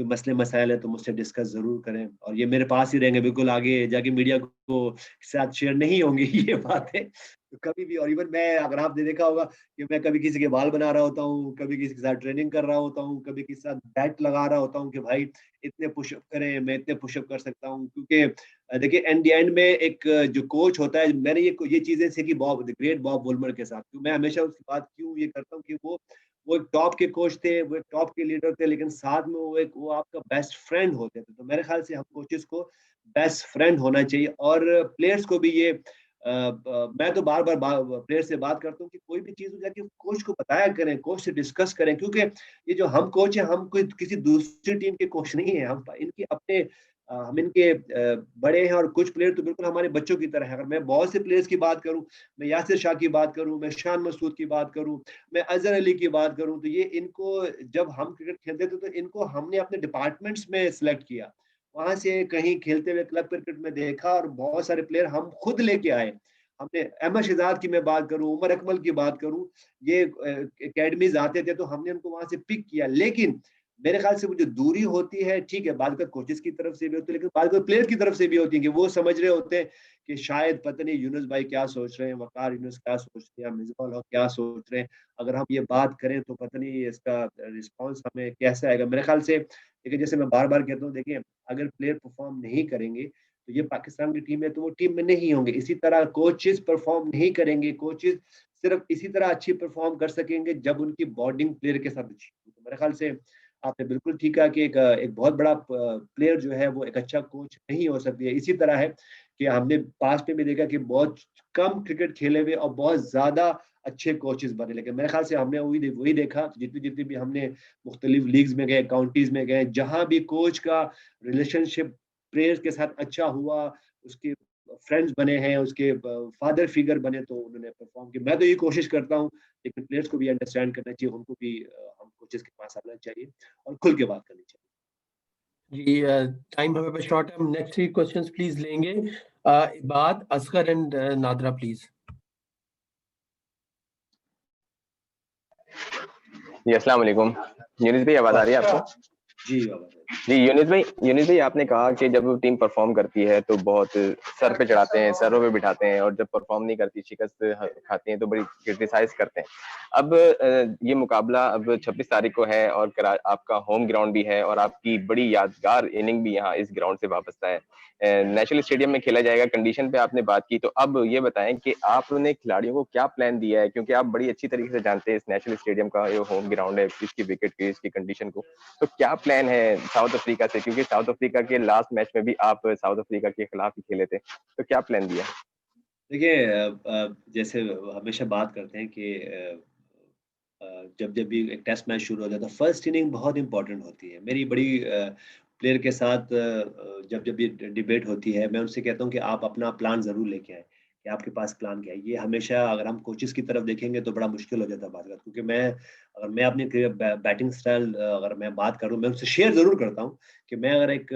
मसले-मसाइल हैं तो मुझसे डिस्कस ज़रूर करें, और ये मेरे पास ही रहेंगे, बिल्कुल आगे जाके मीडिया को साथ शेयर नहीं होंगी ये बातें। तो कभी भी, और इवन मैं, अगर आपने देखा होगा कि मैं कभी किसी के बाल बना रहा होता हूँ, कभी किसी के साथ ट्रेनिंग कर रहा होता हूँ, कभी किसी के साथ बैट लगा रहा होता हूँ कि भाई इतने पुशअप करें, मैं इतने पुशअप कर सकता हूँ, क्योंकि देखिए एट द एंड में एक जो कोच होता है, मैंने ये चीज़ें सीखी द ग्रेट बॉब वुलमर के साथ। तो मैं हमेशा उसकी बात क्यों ये करता हूँ कि वो एक टॉप के कोच थे, वो एक टॉप के लीडर थे, लेकिन साथ में वो आपका बेस्ट फ्रेंड होते थे। तो मेरे ख्याल से हम कोचेस को बेस्ट फ्रेंड होना चाहिए, और प्लेयर्स को भी ये मैं तो बार-बार प्लेयर से बात करता हूँ कि कोई भी चीज़ हो जाके कोच को बताया करें, कोच से डिस्कस करें, क्योंकि ये जो हम कोच हैं, हम कोई किसी दूसरी टीम के कोच नहीं हैं, हम इनके अपने हम इनके बड़े हैं और कुछ प्लेयर तो बिल्कुल हमारे बच्चों की तरह हैं। अगर मैं बहुत से प्लेयर्स की बात करूं, मैं यासिर शाह की बात करूं, मैं शान मसूद की बात करूं, मैं अजहर अली की बात करूं, तो ये इनको जब हम क्रिकेट खेलते थे तो इनको हमने अपने डिपार्टमेंट्स में सिलेक्ट किया, वहां से कहीं खेलते हुए क्लब क्रिकेट में देखा और बहुत सारे प्लेयर हम खुद लेके आए। हमने अहमद शहजाद की मैं बात करूं, उमर अकमल की बात करूं, ये एकेडमीज आते थे तो हमने उनको वहां से पिक किया। लेकिन मेरे ख्याल से वो जो दूरी होती है, ठीक है, बाद में कोचेस की तरफ से भी होती है, लेकिन बाद में प्लेयर की तरफ से भी होती है कि वो समझ रहे होते हैं कि शायद पता नहीं यूनुस भाई क्या सोच रहे हैं, वकार यूनुस क्या सोच रहे हैं, मिसबाह हक क्या सोच रहे हैं। अगर हम ये बात करें तो पता नहीं इसका रिस्पॉन्स हमें कैसे आएगा। मेरे ख्याल से देखिए, जैसे मैं बार बार कहता हूँ, देखिए अगर प्लेयर परफॉर्म नहीं करेंगे तो ये पाकिस्तान की टीम है तो वो टीम में नहीं होंगे। इसी तरह कोचेस परफॉर्म नहीं करेंगे, कोचेस सिर्फ इसी तरह अच्छी परफॉर्म कर सकेंगे जब उनकी बॉन्डिंग प्लेयर के साथ अच्छी हो। तो मेरे ख्याल से आपने बिल्कुल ठीक कहा कि एक बहुत बड़ा प्लेयर जो है वो एक अच्छा कोच नहीं हो सकती है। इसी तरह है कि हमने पास्ट में भी देखा कि बहुत कम क्रिकेट खेले हुए और बहुत ज्यादा अच्छे कोचेस बने, लेकिन मेरे ख्याल से हमने वही देखा, जितनी जितनी भी हमने मुख्तलिफ लीग्स में गए, काउंटीज में गए, जहां भी कोच का रिलेशनशिप प्लेयर्स के साथ अच्छा हुआ, उसके फ्रेंड्स बने हैं, उसके फादर फिगर बने, तो उन्होंने परफॉर्म किया। मैं तो ये कोशिश करता हूँ, लेकिन प्लेयर्स को भी अंडरस्टैंड करना चाहिए, उनको भी हम कोचेस के पास आना चाहिए और खुल के बात करनी चाहिए। जी, टाइम हमें पे शॉर्ट है, हम नेक्स्ट 3 क्वेश्चंस प्लीज लेंगे। इबाद, असगर एंड नादरा प्लीज। जी अस्सलाम वालेकुम। यूनिस भाई आवाज आ रही है आपको? जी बाबा जी यूनिस भाई आपने कहा कि जब टीम परफॉर्म करती है तो बहुत सर पे चढ़ाते हैं, सरों पे बिठाते हैं, और जब परफॉर्म नहीं करती, शिकस्त खाती हैं, तो बड़ी क्रिटिसाइज करते हैं। अब ये मुकाबला अब 26 तारीख को है और आपका होम ग्राउंड भी है और आपकी बड़ी यादगार इनिंग भी यहाँ इस ग्राउंड से वापस है। नेशनल स्टेडियम में खेला जाएगा, कंडीशन पे आपने बात की, तो अब ये बताएं कि आपने खिलाड़ियों को क्या प्लान दिया है, क्योंकि आप बड़ी अच्छी तरीके से जानते हैं इस नेशनल स्टेडियम का जो होम ग्राउंड है, इसकी विकेट की, इसकी कंडीशन को। तो क्या प्लान है साउथ अफ्रीका से, क्योंकि साउथ अफ्रीका के लास्ट मैच में भी आप साउथ अफ्रीका के खिलाफ ही खेले थे, तो क्या प्लान दिया? देखिए, जैसे हमेशा बात करते हैं कि जब जब भी एक टेस्ट मैच शुरू हो जाता है, फर्स्ट इनिंग बहुत इंपॉर्टेंट होती है। मेरी बड़ी प्लेयर के साथ जब जब ये डिबेट होती है, मैं उनसे कहता हूँ कि आप अपना प्लान ज़रूर लेके आएँ, कि आपके पास प्लान क्या है। ये हमेशा अगर हम कोचेस की तरफ देखेंगे तो बड़ा मुश्किल हो जाता है बात, क्योंकि अगर मैं अपनी बैटिंग स्टाइल अगर मैं बात करूँ, मैं उनसे शेयर ज़रूर करता हूँ कि मैं अगर एक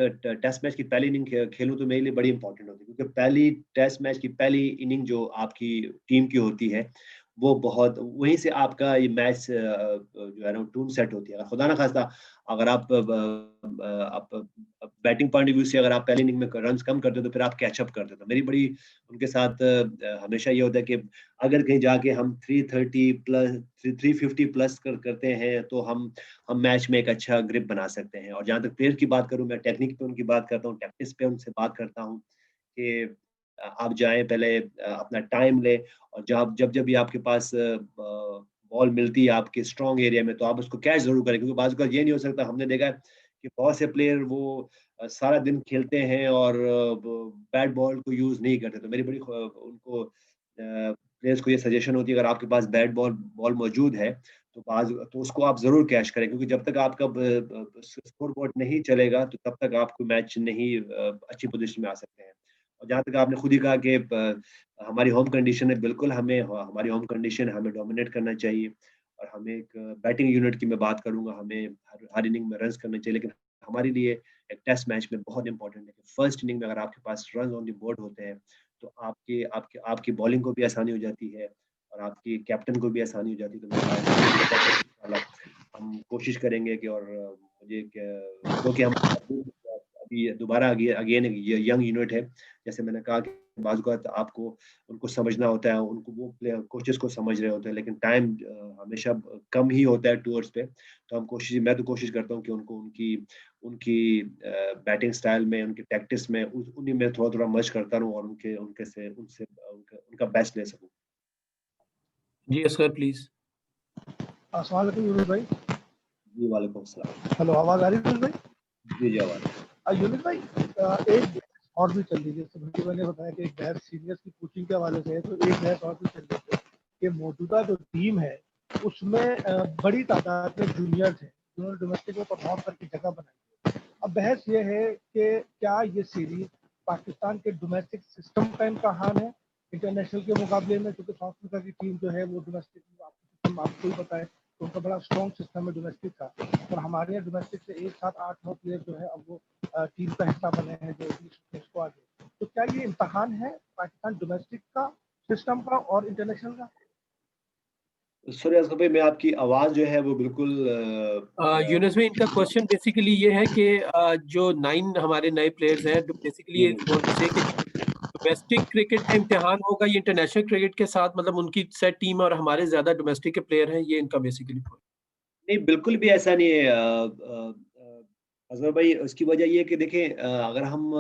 टेस्ट मैच की पहली इनिंग खेलूँ तो मेरे लिए बड़ी इंपॉर्टेंट होती है, क्योंकि पहली टेस्ट मैच की पहली इनिंग जो आपकी टीम की होती है, वो बहुत वहीं से आपका ये मैच जो है ना टून सेट होती है। अगर खुदा ना खास्ता अगर आप बैटिंग पॉइंट ऑफ व्यू से अगर आप पहली इनिंग में रन्स कम करते हो तो फिर आप कैचअप करते हो। तो मेरी बड़ी उनके साथ हमेशा ये होता है कि अगर कहीं जाके हम 330 प्लस 350 प्लस करते हैं तो हम मैच में एक अच्छा ग्रिप बना सकते हैं। और जहाँ तक प्लेयर की बात करूँ, मैं टेक्निक पे उनकी बात करता हूँ, टैक्टिक्स पे उनसे बात करता हूँ कि आप जाएँ पहले अपना टाइम लें, और जब जब भी आपके पास बॉल मिलती है आपके स्ट्रॉन्ग एरिया में तो आप उसको कैच ज़रूर करें, क्योंकि बाज़ ये नहीं हो सकता। हमने देखा है कि बहुत से प्लेयर वो सारा दिन खेलते हैं और बैट बॉल को यूज़ नहीं करते। तो मेरी बड़ी उनको प्लेयर्स को ये सजेशन होती है, अगर आपके पास बैट बॉल मौजूद है तो उसको आप ज़रूर कैच करें, क्योंकि जब तक आपका स्कोर बोर्ड नहीं चलेगा तो तब तक आपको मैच नहीं अच्छी पोजीशन में आ सकते हैं। और जहाँ तक आपने खुद ही कहा कि हमारी होम कंडीशन है, बिल्कुल हमारी होम कंडीशन हमें डोमिनेट करना चाहिए, और हमें एक बैटिंग यूनिट की मैं बात करूँगा, हमें हर इनिंग में रन्स करने चाहिए। लेकिन हमारे लिए एक टेस्ट मैच में बहुत इंपॉर्टेंट है कि फर्स्ट इनिंग में अगर आपके पास रन ऑन द बोर्ड होते हैं तो आपकी बॉलिंग को भी आसानी हो जाती है और आपकी कैप्टन को भी आसानी हो जाती है। तो इंशाल्लाह हम कोशिश करेंगे कि, और मुझे क्योंकि हम अभी दोबारा अगेन यंग यूनिट है, जैसे मैंने कहा कि बाज़ औक़ात आपको उनको समझना होता है, उनको वो प्लेयर कोचेस को समझ रहे होते हैं, लेकिन टाइम हमेशा कम ही होता है टूर्स पे। तो मैं तो कोशिश करता हूँ कि उनको उनकी उनकी बैटिंग स्टाइल में, उनकी टैक्टिक्स में उन्हीं में थोड़ा-थोड़ा मर्ज करता रहूँ और उनका बेस्ट ले सकूँ। जी असगर प्लीज। अस्सलाम वालेकुम यूनुस भाई। जी वालेकुम अस्सलाम। हेलो, आवाज आ रही है यूनुस भाई? जी आवाज। यूनुस भाई, एक और भी चल रही है, जैसे भट्टी भाई ने बताया कि एक बहस सीनियर्स की कोचिंग के हवाले से है, तो एक बहस और भी चल रही है कि मौजूदा जो टीम है उसमें बड़ी तादाद में जूनियर्स हैं जिन्होंने डोमेस्टिक में परफॉर्म करके जगह बनाई है। अब बहस ये है कि क्या ये सीरीज पाकिस्तान के डोमेस्टिक सिस्टम का इम्तहान है इंटरनेशनल के मुकाबले में, क्योंकि साउथ अफ्रीका की टीम जो है वो डोमेस्टिक आपको ही पता है तो उनका बड़ा स्ट्रॉन्ग सिस्टम है डोमेस्टिक का, और हमारे यहाँ डोमेस्टिक से 1 7 8 9 प्लेयर जो है अब वो टीम का हिस्सा बने हैं जो स्क्वाड है। तो क्या ये इम्तहान है पाकिस्तान डोमेस्टिक का सिस्टम का और इंटरनेशनल का? सॉरी असगर भाई, मैं आपकी आवाज जो है वो बिल्कुल यूनुस भाई, इनका क्वेश्चन बेसिकली ये है कि जो 9 हमारे नए प्लेयर्स हैं, बेसिकली वांट टू से कि डोमेस्टिक क्रिकेट का इम्तिहान होगा ये इंटरनेशनल क्रिकेट के साथ, मतलब उनकी सेट टीम और हमारे ज्यादा डोमेस्टिक के प्लेयर हैं, ये इनका बेसिकली पॉइंट। नहीं, बिल्कुल भी ऐसा नहीं है असगर भाई। उसकी वजह ये है कि देखें, अगर हम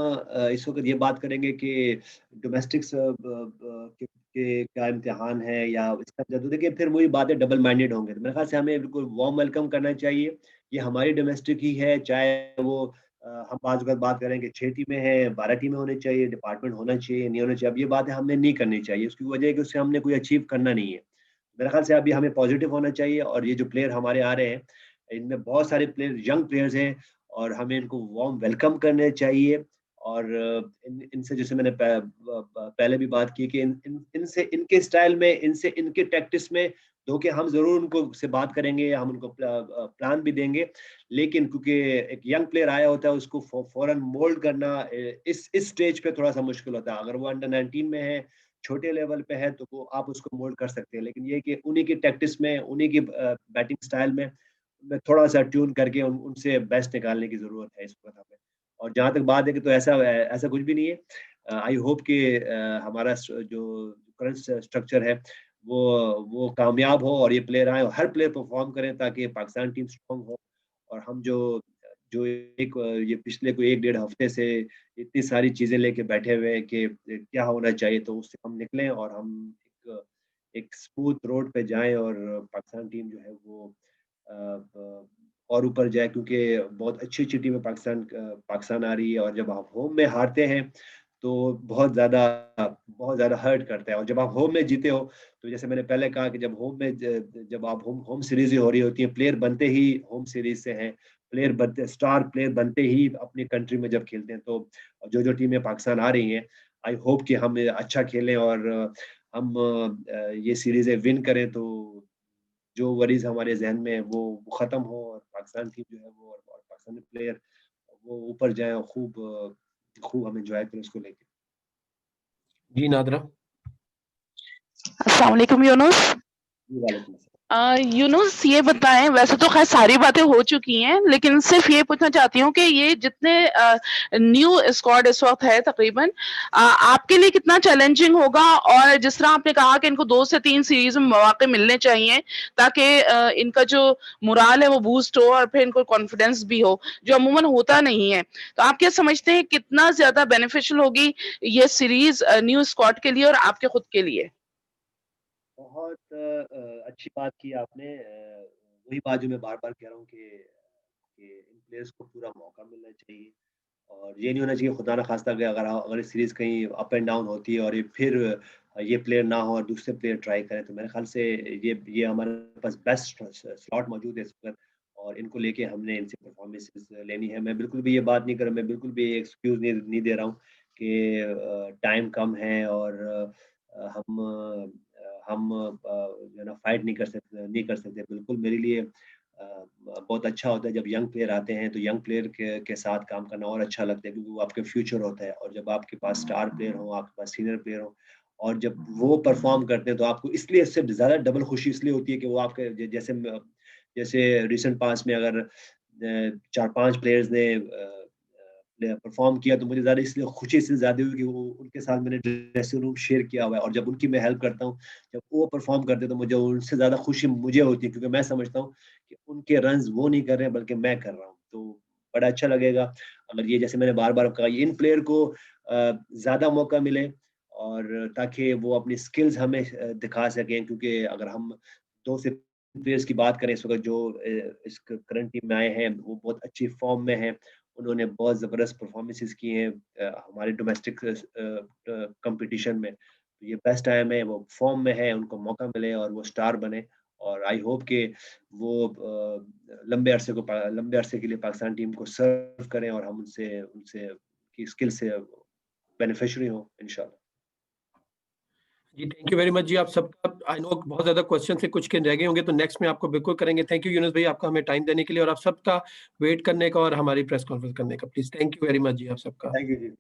इस वक्त ये बात करेंगे कि डोमेस्टिक्स के क्या इम्तिहान है या इसका, तो देखिए फिर वही बातें डबल माइंडेड होंगे। तो मेरे ख्याल से हमें बिल्कुल वार्म वेलकम करना चाहिए। ये हमारी डोमेस्टिक ही है, चाहे वो हम बात करें कि 6 टीमें हैं, 12 टीमें होनी चाहिए, डिपार्टमेंट होना चाहिए, नहीं होना चाहिए। अब ये बातें हमने नहीं करनी चाहिए। उसकी वजह है कि उससे हमने कोई अचीव करना नहीं है। मेरे ख्याल से अभी हमें पॉजिटिव होना चाहिए, और ये जो प्लेयर हमारे आ रहे हैं, इनमें बहुत सारे प्लेयर यंग प्लेयर्स हैं, और हमें इनको वार्म वेलकम करने चाहिए। और इनसे जैसे मैंने पहले भी बात की कि इनसे इनके स्टाइल में, इनसे इनके टैक्टिस में धोखे हम जरूर उनको से बात करेंगे, हम उनको प्लान भी देंगे। लेकिन क्योंकि एक यंग प्लेयर आया होता है, उसको फौरन मोल्ड करना इस स्टेज पे थोड़ा सा मुश्किल होता है। अगर वो अंडर 19 में है, छोटे लेवल पे है, तो वो आप उसको मोल्ड कर सकते हैं। लेकिन ये कि उन्हीं की टैक्टिस में, उन्हीं की बैटिंग स्टाइल में थोड़ा सा ट्यून करके उनसे बेस्ट निकालने की जरूरत है इस वक्त हमें। और जहाँ तक बात है कि तो ऐसा कुछ भी नहीं है। आई होप कि हमारा जो करंट स्ट्रक्चर है वो कामयाब हो, और ये प्लेयर आए, हर प्लेयर परफॉर्म करें, ताकि पाकिस्तान टीम स्ट्रॉन्ग हो। और हम जो जो एक ये पिछले कोई 1 डेढ़ हफ्ते से इतनी सारी चीजें लेके बैठे हुए हैं कि क्या होना चाहिए, तो उससे हम निकलें और हम एक एक स्मूथ रोड पे जाएं, और पाकिस्तान टीम जो है वो और ऊपर जाए। क्योंकि बहुत अच्छी अच्छी टीमें पाकिस्तान आ रही है, और जब आप होम में हारते हैं तो बहुत ज़्यादा हर्ट करता है। और जब आप होम में जीते हो, तो जैसे मैंने पहले कहा कि जब आप होम सीरीज हो रही होती है, प्लेयर बनते ही होम सीरीज से हैं, स्टार प्लेयर बनते ही अपनी कंट्री में जब खेलते हैं। तो जो टीमें पाकिस्तान आ रही हैं, आई होप कि हम अच्छा खेलें, और हम ये सीरीजें विन करें, तो जो वरीज हमारे जहन में है वो खत्म हो, और पाकिस्तान टीम जो है वो, और पाकिस्तानी प्लेयर वो ऊपर जाए, और खूब हम एंजॉय करें उसको लेके। जी नादरा। अस्सलाम वालेकुम यूनुस। वालेकुम अस्सलाम। यूनुस ये बताएं, वैसे तो खैर सारी बातें हो चुकी हैं, लेकिन सिर्फ ये पूछना चाहती हूँ कि ये जितने न्यू स्क्वाड इस वक्त है तकरीबन, आपके लिए कितना चैलेंजिंग होगा? और जिस तरह आपने कहा कि इनको 2 से 3 सीरीज में मौके मिलने चाहिए ताकि इनका जो मोराल है वो बूस्ट हो और फिर इनको कॉन्फिडेंस भी हो, जो अमूमन होता नहीं है। तो आप क्या समझते हैं कितना ज्यादा बेनिफिशियल होगी ये सीरीज न्यू स्क्वाड के लिए और आपके खुद के लिए? बहुत अच्छी बात की आपने। वही बात जो मैं बार-बार कह रहा हूँ कि इन प्लेयर्स को पूरा मौका मिलना चाहिए, और ये नहीं होना चाहिए खुदा ना खास्ता कि अगर सीरीज़ कहीं अप एंड डाउन होती है, और ये फिर ये प्लेयर ना हो और दूसरे प्लेयर ट्राई करें। तो मेरे ख़्याल से ये हमारे पास बेस्ट स्लॉट मौजूद है इस वक़्त, और इनको लेके हमने इनसे परफॉर्मेंसेस लेनी है। मैं बिल्कुल भी ये बात नहीं कर रहा, मैं बिल्कुल भी एक्सक्यूज़ नहीं दे रहा हूँ कि टाइम कम है, और हम जो है ना फाइट नहीं कर सकते। बिल्कुल मेरे लिए बहुत अच्छा होता है जब यंग प्लेयर आते हैं, तो यंग प्लेयर के साथ काम करना और अच्छा लगता है, क्योंकि वो आपके फ्यूचर होता है। और जब आपके पास स्टार प्लेयर हो, आपके पास सीनियर प्लेयर हो, और जब वो परफॉर्म करते हैं, तो आपको इसलिए इससे ज़्यादा डबल खुशी इसलिए होती है कि वो आपके जैसे रिसेंट पास्ट में अगर 4-5 प्लेयर्स ने परफॉर्म किया, तो मुझे ज़्यादा इसलिए खुशी इसलिए ज़्यादा हुई कि वो उनके साथ मैंने ड्रेसिंग रूम शेयर किया हुआ है, और जब उनकी मैं हेल्प करता हूँ, जब वो परफॉर्म करते हैं, तो मुझे उनसे ज़्यादा खुशी मुझे होती है, क्योंकि मैं समझता हूँ कि उनके रन्स वो नहीं कर रहे हैं, बल्कि मैं कर रहा हूँ। तो बड़ा अच्छा लगेगा अगर ये, जैसे मैंने बार-बार कहा, इन प्लेयर को ज़्यादा मौका मिले, और ताकि वो अपनी स्किल्स हमें दिखा सकें। क्योंकि अगर हम 2 से प्लेयर्स की बात करें इस वक़्त जो इस करंट टीम में आए हैं, वो बहुत अच्छी फॉर्म में हैं। उन्होंने बहुत ज़बरदस्त परफॉर्मेंसेस की हैं हमारे डोमेस्टिक कॉम्पिटिशन में। तो ये बेस्ट टाइम है, वो फॉर्म में है, उनको मौका मिले और वो स्टार बने, और आई होप कि वो लंबे अरसे के लिए पाकिस्तान टीम को सर्व करें और हम उनसे की स्किल से बेनिफिशियरी हो इंशाल्लाह। जी थैंक यू वेरी मच जी, आप सबका आई नो बहुत ज्यादा क्वेश्चन से कुछ के रह गए होंगे, तो नेक्स्ट में आपको बिल्कुल करेंगे। थैंक यू यूनुस भाई, आपका हमें टाइम देने के लिए और आप सबका वेट करने का और हमारी प्रेस कॉन्फ्रेंस करने का। Please thank you very much जी आप सबका। Thank you ji.